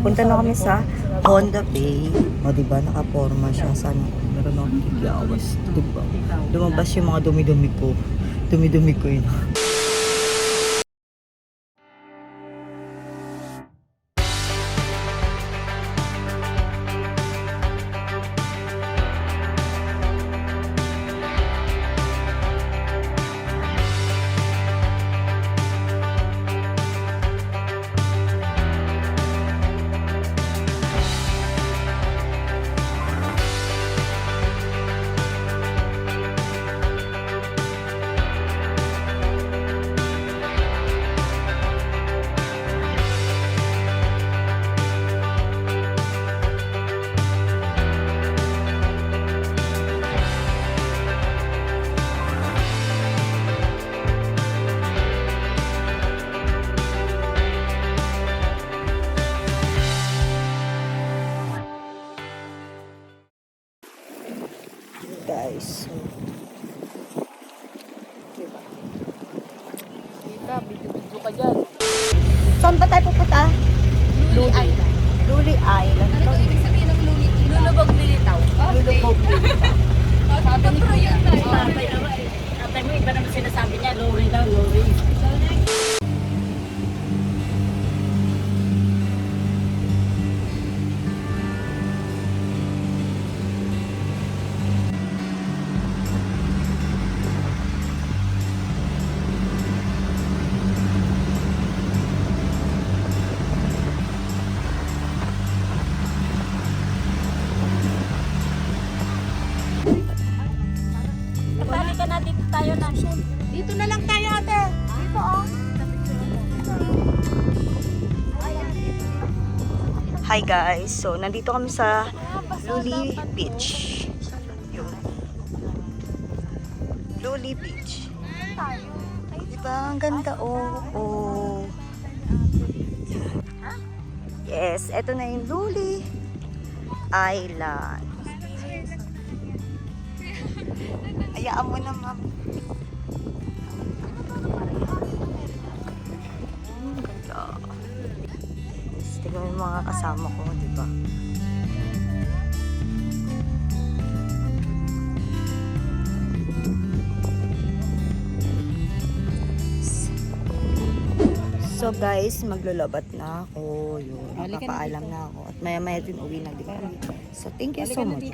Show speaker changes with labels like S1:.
S1: Punta na kami sa Honda Bay. O, diba? Nakaporma siya. Sana meron akong kikiawas. Diba? Lumabas yung mga dumi-dumi ko. Dumi-dumi ko yun. Guys, so, diba?
S2: Dita, video ka dyan.
S1: Saan ba tayo pupunta?
S2: Luli Island.
S1: Luli Island.
S2: Ano ito ibig sabihin ng Luli? Lulubog lilitaw.
S1: Lulubog lilitaw.
S2: Sabi ni Kuya.
S3: Tatay mo, iba naman sinasabi niya, lori daw, lori. Tali ka na, dito tayo na.
S2: Dito na lang tayo, ate. Dito, oh.
S1: Hi guys, so nandito kami sa Luli Beach. Yun. Luli Beach. Diba? Ang ganda, oh. Oh. Yes, eto na yung Luli Island. Hayaan mo na, ma'am. Ganda. Tingnan mo yung mga kasama ko, diba? So guys, maglulubat na ako. Yun, magpapaalam na ako. At maya-maya din uwi na din kami. So thank you so much.